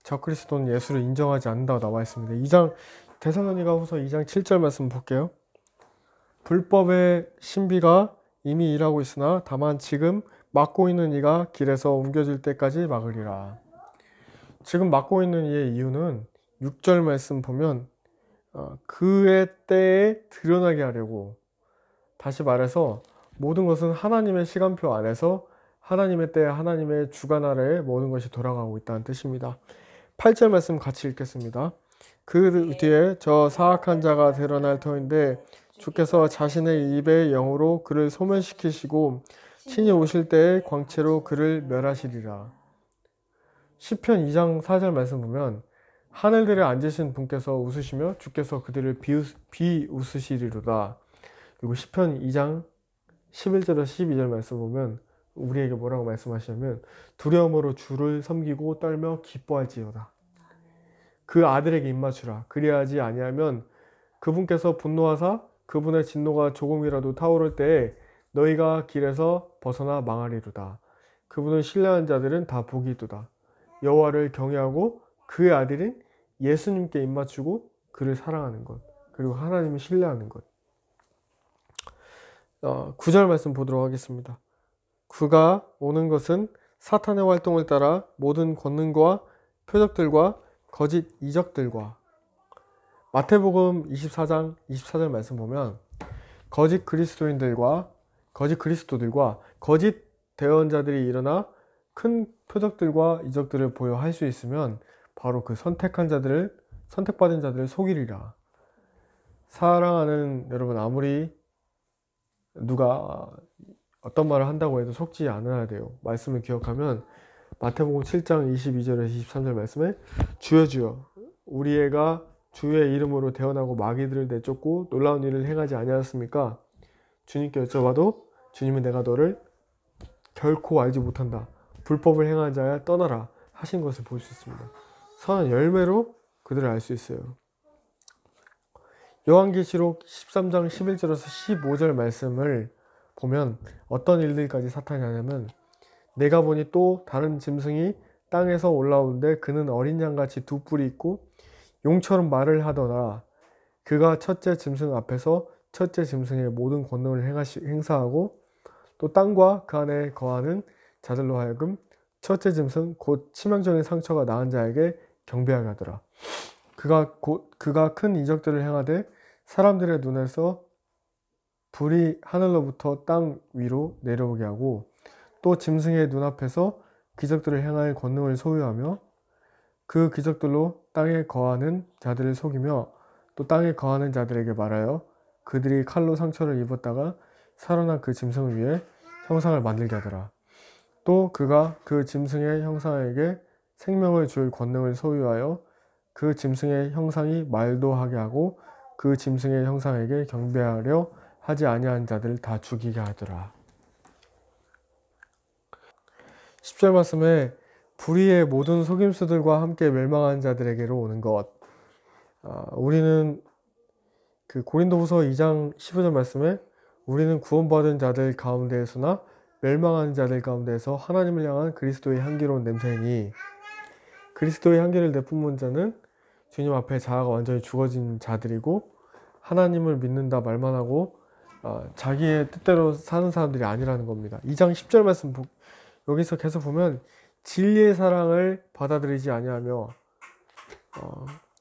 Speaker 1: 적그리스도는 예수를 인정하지 않는다고 나와 있습니다. 2장 데살로니가 후서 2장 7절 말씀 볼게요. 불법의 신비가 이미 일하고 있으나 다만 지금 막고 있는 이가 길에서 옮겨질 때까지 막으리라. 지금 막고 있는 이의 이유는 6절 말씀 보면 그의 때에 드러나게 하려고, 다시 말해서 모든 것은 하나님의 시간표 안에서 하나님의 때에 하나님의 주관 아래에 모든 것이 돌아가고 있다는 뜻입니다. 8절 말씀 같이 읽겠습니다. 그 뒤에 저 사악한 자가 드러날 터인데 주께서 자신의 입의 영으로 그를 소멸시키시고 친히 오실 때에 광채로 그를 멸하시리라. 시편 2장 4절 말씀 보면 하늘들에 앉으신 분께서 웃으시며 주께서 그들을 비웃으시리로다. 그리고 시편 2장 11절에서 12절 말씀 보면 우리에게 뭐라고 말씀하시냐면 두려움으로 주를 섬기고 떨며 기뻐할지어다. 그 아들에게 입맞추라. 그리하지 아니하면 그분께서 분노하사 그분의 진노가 조금이라도 타오를 때에 너희가 길에서 벗어나 망하리로다. 그분을 신뢰하는 자들은 다 복이 있도다. 여호와를 경외하고 그의 아들인 예수님께 입맞추고 그를 사랑하는 것, 그리고 하나님을 신뢰하는 것. 9절 말씀 보도록 하겠습니다. 그가 오는 것은 사탄의 활동을 따라 모든 권능과 표적들과 거짓 이적들과, 마태복음 24장 24절 말씀 보면 거짓 그리스도들과 거짓 대언자들이 일어나 큰 표적들과 이적들을 보여 할 수 있으면 바로 그 선택받은 자들을 속이리라. 사랑하는 여러분, 아무리 누가 어떤 말을 한다고 해도 속지 않아야 돼요. 말씀을 기억하면 마태복음 7장 22절에서 23절 말씀에 주여 주여 우리 애가 주의 이름으로 대언하고 마귀들을 내쫓고 놀라운 일을 행하지 아니하였습니까? 주님께 여쭤봐도 주님은 내가 너를 결코 알지 못한다. 불법을 행하는 자야 떠나라 하신 것을 볼 수 있습니다. 선한 열매로 그들을 알 수 있어요. 요한계시록 13장 11절에서 15절 말씀을 보면 어떤 일들까지 사탄이 하냐면 내가 보니 또 다른 짐승이 땅에서 올라오는데 그는 어린 양같이 두 뿔이 있고 용처럼 말을 하더라. 그가 첫째 짐승 앞에서 첫째 짐승의 모든 권능을 행사하고 또 땅과 그 안에 거하는 자들로 하여금 첫째 짐승 곧 치명적인 상처가 나은 자에게 경배하게 하더라. 그가 큰 이적들을 행하되 사람들의 눈에서 불이 하늘로부터 땅 위로 내려오게 하고 또 짐승의 눈앞에서 기적들을 행할 권능을 소유하며 그 기적들로 땅에 거하는 자들을 속이며 또 땅에 거하는 자들에게 말하여 그들이 칼로 상처를 입었다가 살아난 그 짐승을 위해 형상을 만들게 하더라. 또 그가 그 짐승의 형상에게 생명을 줄 권능을 소유하여 그 짐승의 형상이 말도 하게 하고 그 짐승의 형상에게 경배하려 하지 아니한 자들을 다 죽이게 하더라. 10절 말씀에 불의의 모든 속임수들과 함께 멸망한 자들에게로 오는 것. 우리는 그 고린도후서 2장 15절 말씀에 우리는 구원받은 자들 가운데에서나 멸망하는 자들 가운데에서 하나님을 향한 그리스도의 향기로운 냄새니, 그리스도의 향기를 내뿜은 자는 주님 앞에 자아가 완전히 죽어진 자들이고 하나님을 믿는다 말만 하고 자기의 뜻대로 사는 사람들이 아니라는 겁니다. 2장 10절 말씀 여기서 계속 보면 진리의 사랑을 받아들이지 아니하며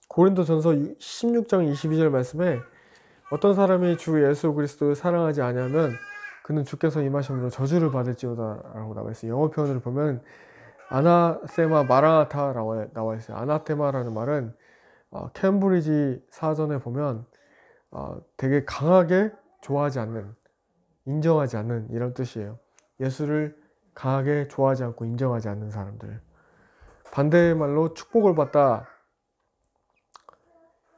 Speaker 1: 고린도전서 16장 22절 말씀에 어떤 사람이 주 예수 그리스도를 사랑하지 아니하면 그는 주께서 임하심으로 저주를 받을지어다 라고 나와 있어요. 영어 표현을 보면 아나세마 마라나타라고 나와 있어요. 아나테마라는 말은 캠브리지 사전에 보면 되게 강하게 좋아하지 않는, 인정하지 않는 이런 뜻이에요. 예수를 강하게 좋아하지 않고 인정하지 않는 사람들. 반대의 말로 축복을 받다,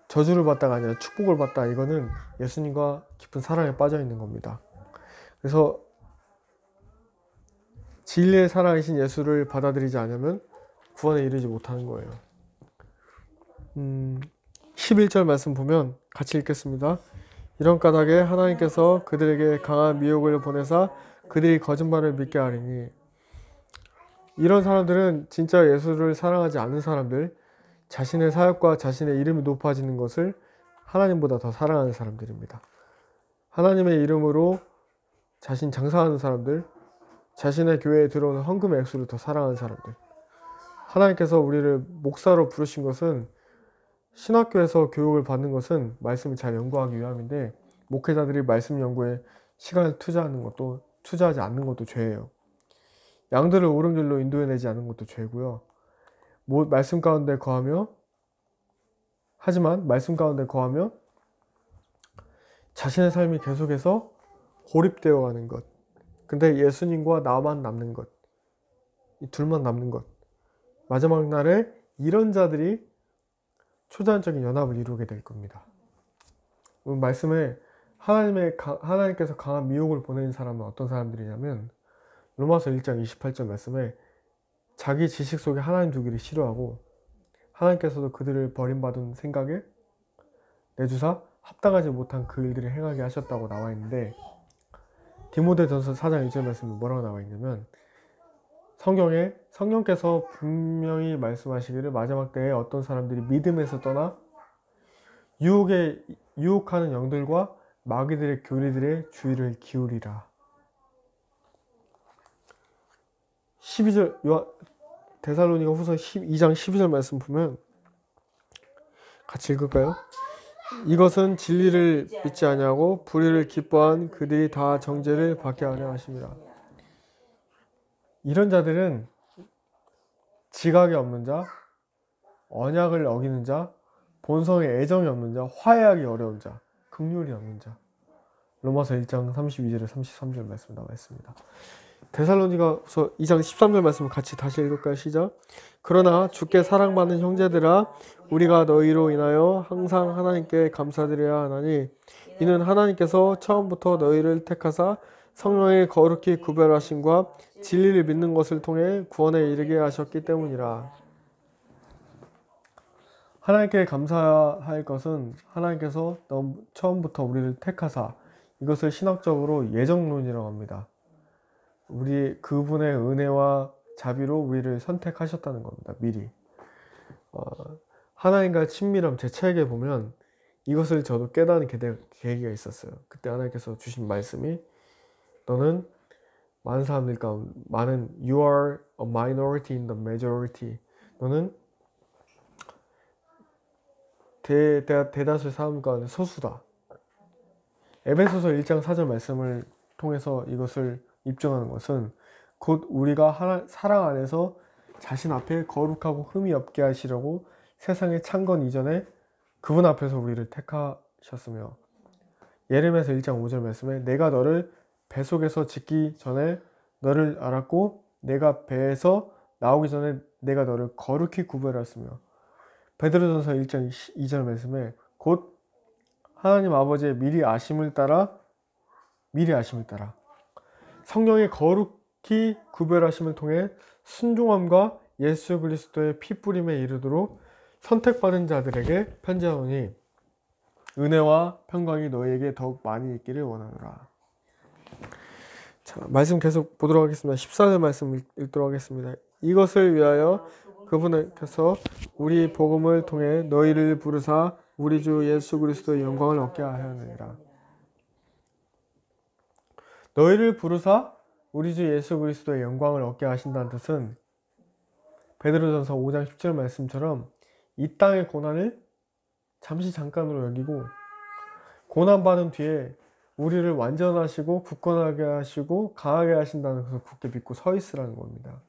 Speaker 1: 저주를 받다가 아니라 축복을 받다, 이거는 예수님과 깊은 사랑에 빠져 있는 겁니다. 그래서 진리의 사랑이신 예수를 받아들이지 않으면 구원에 이르지 못하는 거예요. 11절 말씀 보면 같이 읽겠습니다. 이런 까닭에 하나님께서 그들에게 강한 미혹을 보내사 그들이 거짓말을 믿게 하리니, 이런 사람들은 진짜 예수를 사랑하지 않는 사람들, 자신의 사역과 자신의 이름이 높아지는 것을 하나님보다 더 사랑하는 사람들입니다. 하나님의 이름으로 자신 장사하는 사람들, 자신의 교회에 들어오는 헌금의 액수를 더 사랑하는 사람들. 하나님께서 우리를 목사로 부르신 것은, 신학교에서 교육을 받는 것은 말씀을 잘 연구하기 위함인데, 목회자들이 말씀 연구에 시간을 투자하지 않는 것도 죄예요. 양들을 옳은 길로 인도해내지 않는 것도 죄고요. 말씀 가운데 거하며, 하지만 말씀 가운데 거하며 자신의 삶이 계속해서 고립되어 가는 것. 근데 예수님과 나만 남는 것, 이 둘만 남는 것. 마지막 날에 이런 자들이 초자연적인 연합을 이루게 될 겁니다. 말씀에 하나님께서 강한 미혹을 보내는 사람은 어떤 사람들이냐면, 로마서 1장 28절 말씀에 자기 지식 속에 하나님 두기를 싫어하고 하나님께서도 그들을 버림받은 생각에 내주사 합당하지 못한 그 일들을 행하게 하셨다고 나와 있는데, 디모데전서 4장 1절 말씀에 뭐라고 나와 있냐면, 성경에 성령께서 분명히 말씀하시기를 마지막 때에 어떤 사람들이 믿음에서 떠나 유혹하는 영들과 마귀들의 교리들의 주의를 기울이라. 12절 데살로니가 후서 2장 12절 말씀 보면 같이 읽을까요? 이것은 진리를 믿지 아니하고 불의를 기뻐한 그들이 다 정죄를 받게 하려 하심이라. 이런 자들은 지각이 없는 자, 언약을 어기는 자, 본성에 애정이 없는 자, 화해하기 어려운 자, 긍휼이 없는 자. 로마서 1장 32절에 33절 말씀 나와 있습니다. 데살로니가서 2장 13절 말씀 같이 다시 읽을까요? 시작. 그러나 주께 사랑받는 형제들아, 우리가 너희로 인하여 항상 하나님께 감사드려야 하나니, 이는 하나님께서 처음부터 너희를 택하사 성령의 거룩히 구별하심과 진리를 믿는 것을 통해 구원에 이르게 하셨기 때문이라. 하나님께 감사할 것은 하나님께서 처음부터 우리를 택하사, 이것을 신학적으로 예정론이라고 합니다. 그분의 은혜와 자비로 우리를 선택하셨다는 겁니다. 미리. 하나님과 친밀함, 제 책에 보면 이것을 저도 깨닫는 계기가 있었어요. 그때 하나님께서 주신 말씀이, 너는 많은 사람들 가운데 You are a minority in the majority. 너는 대다수의 사람 가운데 소수다. 에베소서 1장 4절 말씀을 통해서 이것을 입증하는 것은, 곧 우리가 사랑 안에서 자신 앞에 거룩하고 흠이 없게 하시려고 세상에 창건 이전에 그분 앞에서 우리를 택하셨으며, 예레미야서 1장 5절 말씀에 내가 너를 배 속에서 짓기 전에 너를 알았고 내가 배에서 나오기 전에 내가 너를 거룩히 구별하였으며 베드로전서 1장 2절 말씀에 곧 하나님 아버지의 미리 아심을 따라 성령의 거룩히 구별하심을 통해 순종함과 예수 그리스도의 피 뿌림에 이르도록 선택받은 자들에게 편지하노니 은혜와 평강이 너희에게 더욱 많이 있기를 원하노라. 자, 말씀 계속 보도록 하겠습니다. 14절 말씀 읽도록 하겠습니다. 이것을 위하여 그분께서 우리 복음을 통해 너희를 부르사 우리 주 예수 그리스도의 영광을 얻게 하였느니라. 너희를 부르사 우리 주 예수 그리스도의 영광을 얻게 하신다는 뜻은 베드로전서 5장 10절 말씀처럼 이 땅의 고난을 잠깐으로 여기고 고난받은 뒤에 우리를 완전하시고 굳건하게 하시고 강하게 하신다는 것을 굳게 믿고 서 있으라는 겁니다.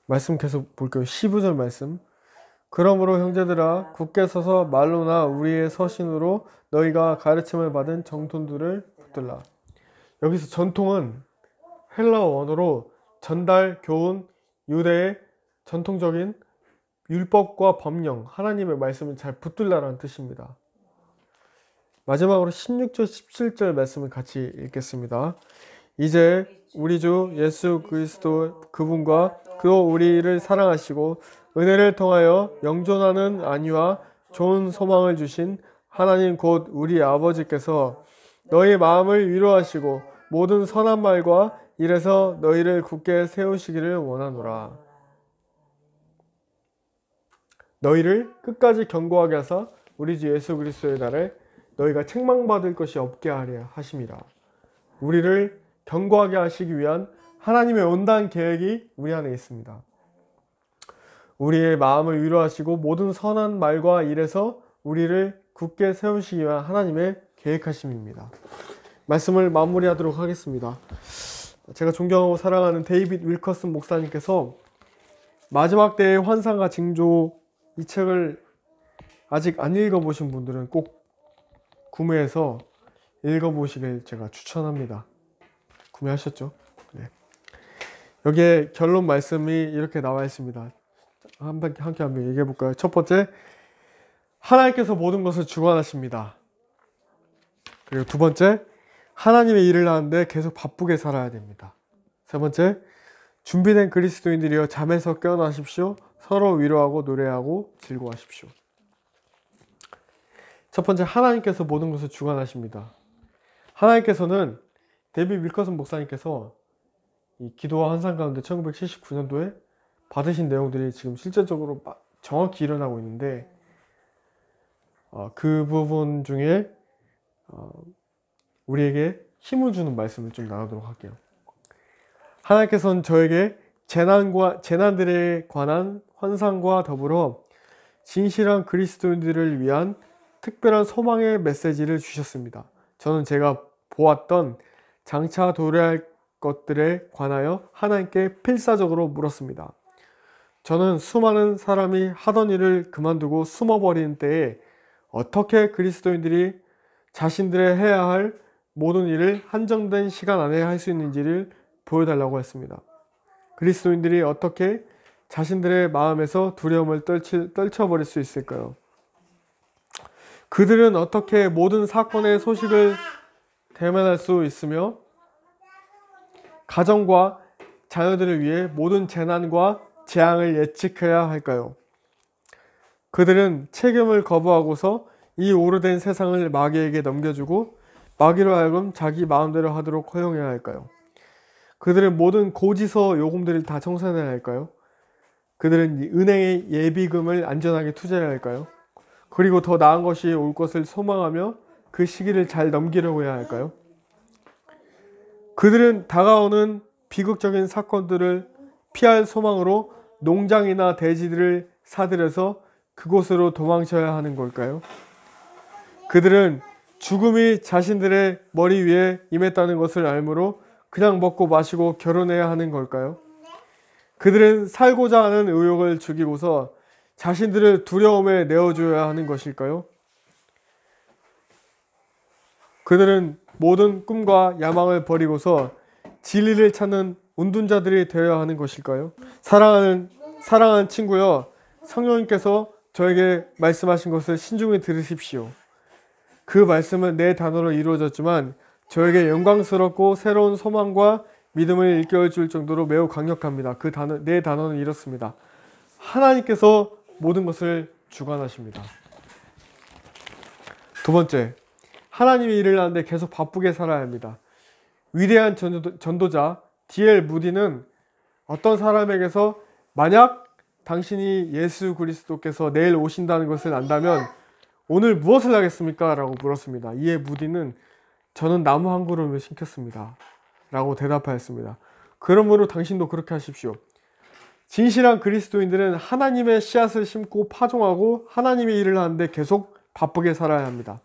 Speaker 1: 말씀 계속 볼게요. 15절 말씀. 그러므로 형제들아 굳게 서서 말로나 우리의 서신으로 너희가 가르침을 받은 정통들을 붙들라. 여기서 전통은 헬라어 원어로 전달, 교훈, 유대의 전통적인 율법과 법령, 하나님의 말씀을 잘 붙들라라는 뜻입니다. 마지막으로 16절, 17절 말씀을 같이 읽겠습니다. 이제 우리 주 예수 그리스도 그분과 그 우리를 사랑하시고 은혜를 통하여 영존하는 안위와 좋은 소망을 주신 하나님 곧 우리 아버지께서 너희 마음을 위로하시고 모든 선한 말과 일에서 너희를 굳게 세우시기를 원하노라. 너희를 끝까지 견고하게 하사 우리 주 예수 그리스도의 날에 너희가 책망받을 것이 없게 하려 하심이라. 우리를 견고하게 하시기 위한 하나님의 온다한 계획이 우리 안에 있습니다. 우리의 마음을 위로하시고 모든 선한 말과 일에서 우리를 굳게 세우시기 위한 하나님의 계획하심입니다. 말씀을 마무리하도록 하겠습니다. 제가 존경하고 사랑하는 데이빗 윌커슨 목사님께서 마지막 때의 환상과 징조 이 책을 아직 안 읽어보신 분들은 꼭 구매해서 읽어보시길 제가 추천합니다. 구매하셨죠? 네. 여기에 결론 말씀이 이렇게 나와 있습니다. 함께 한번 얘기해 볼까요? 첫 번째, 하나님께서 모든 것을 주관하십니다. 그리고 두 번째, 하나님의 일을 하는데 계속 바쁘게 살아야 됩니다. 세 번째, 준비된 그리스도인들이여 잠에서 깨어나십시오. 서로 위로하고 노래하고 즐거워하십시오. 첫 번째, 하나님께서 모든 것을 주관하십니다. 하나님께서는 데이빗 윌커슨 목사님께서 이 기도와 환상 가운데 1979년도에 받으신 내용들이 지금 실제적으로 정확히 일어나고 있는데 그 부분 중에 우리에게 힘을 주는 말씀을 좀 나누도록 할게요. 하나님께서는 저에게 재난들에 관한 환상과 더불어 진실한 그리스도인들을 위한 특별한 소망의 메시지를 주셨습니다. 저는 제가 보았던 장차 도래할 것들에 관하여 하나님께 필사적으로 물었습니다. 저는 수많은 사람이 하던 일을 그만두고 숨어버리는 때에 어떻게 그리스도인들이 자신들의 해야 할 모든 일을 한정된 시간 안에 할 수 있는지를 보여달라고 했습니다. 그리스도인들이 어떻게 자신들의 마음에서 두려움을 떨쳐버릴 수 있을까요? 그들은 어떻게 모든 사건의 소식을 대면할 수 있으며 가정과 자녀들을 위해 모든 재난과 재앙을 예측해야 할까요? 그들은 책임을 거부하고서 이 오래된 세상을 마귀에게 넘겨주고 마귀로 하여금 자기 마음대로 하도록 허용해야 할까요? 그들은 모든 고지서 요금들을 다 청산해야 할까요? 그들은 은행의 예비금을 안전하게 투자해야 할까요? 그리고 더 나은 것이 올 것을 소망하며 그 시기를 잘 넘기려고 해야 할까요? 그들은 다가오는 비극적인 사건들을 피할 소망으로 농장이나 대지들을 사들여서 그곳으로 도망쳐야 하는 걸까요? 그들은 죽음이 자신들의 머리 위에 임했다는 것을 알므로 그냥 먹고 마시고 결혼해야 하는 걸까요? 그들은 살고자 하는 의욕을 죽이고서 자신들을 두려움에 내어줘야 하는 것일까요? 그들은 모든 꿈과 야망을 버리고서 진리를 찾는 운둔자들이 되어야 하는 것일까요? 사랑하는 친구여, 성령님께서 저에게 말씀하신 것을 신중히 들으십시오. 그 말씀은 네 단어로 이루어졌지만 저에게 영광스럽고 새로운 소망과 믿음을 일깨워줄 정도로 매우 강력합니다. 네 단어는 이렇습니다. 하나님께서 모든 것을 주관하십니다. 두 번째, 하나님의 일을 하는데 계속 바쁘게 살아야 합니다. 위대한 전도자 D.L. 무디는 어떤 사람에게서 만약 당신이 예수 그리스도께서 내일 오신다는 것을 안다면 오늘 무엇을 하겠습니까? 라고 물었습니다. 이에 무디는 저는 나무 한 그루를 심겠습니다. 라고 대답하였습니다. 그러므로 당신도 그렇게 하십시오. 진실한 그리스도인들은 하나님의 씨앗을 심고 파종하고 하나님의 일을 하는데 계속 바쁘게 살아야 합니다.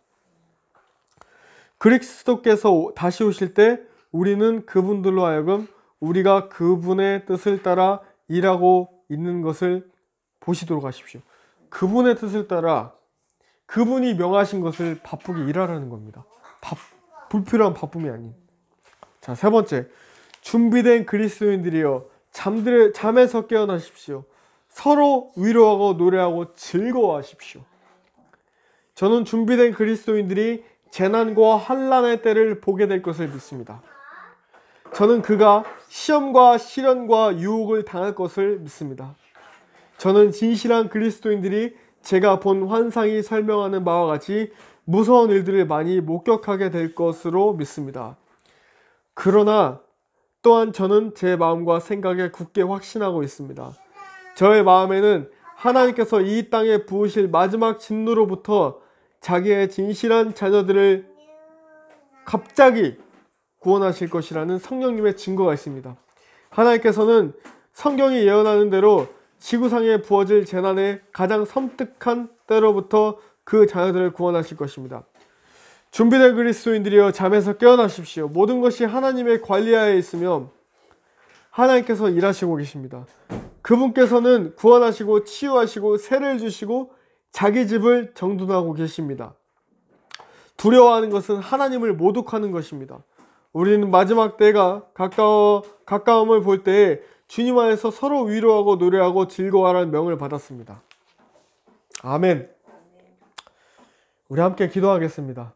Speaker 1: 그리스도께서 다시 오실 때 우리는 그분들로 하여금 우리가 그분의 뜻을 따라 일하고 있는 것을 보시도록 하십시오. 그분의 뜻을 따라 그분이 명하신 것을 바쁘게 일하라는 겁니다. 불필요한 바쁨이 아닌. 자, 세 번째, 준비된 그리스도인들이여 잠에서 깨어나십시오. 서로 위로하고 노래하고 즐거워하십시오. 저는 준비된 그리스도인들이 재난과 환난의 때를 보게 될 것을 믿습니다. 저는 그가 시험과 시련과 유혹을 당할 것을 믿습니다. 저는 진실한 그리스도인들이 제가 본 환상이 설명하는 바와 같이 무서운 일들을 많이 목격하게 될 것으로 믿습니다. 그러나 또한 저는 제 마음과 생각에 굳게 확신하고 있습니다. 저의 마음에는 하나님께서 이 땅에 부으실 마지막 진노로부터 자기의 진실한 자녀들을 갑자기 구원하실 것이라는 성령님의 증거가 있습니다. 하나님께서는 성경이 예언하는 대로 지구상에 부어질 재난의 가장 섬뜩한 때로부터 그 자녀들을 구원하실 것입니다. 준비된 그리스도인들이여 잠에서 깨어나십시오. 모든 것이 하나님의 관리하에 있으며 하나님께서 일하시고 계십니다. 그분께서는 구원하시고 치유하시고 세를 주시고 자기 집을 정돈하고 계십니다. 두려워하는 것은 하나님을 모독하는 것입니다. 우리는 마지막 때가 가까움을 볼 때에 주님 안에서 서로 위로하고 노래하고 즐거워하라는 명을 받았습니다. 아멘. 우리 함께 기도하겠습니다.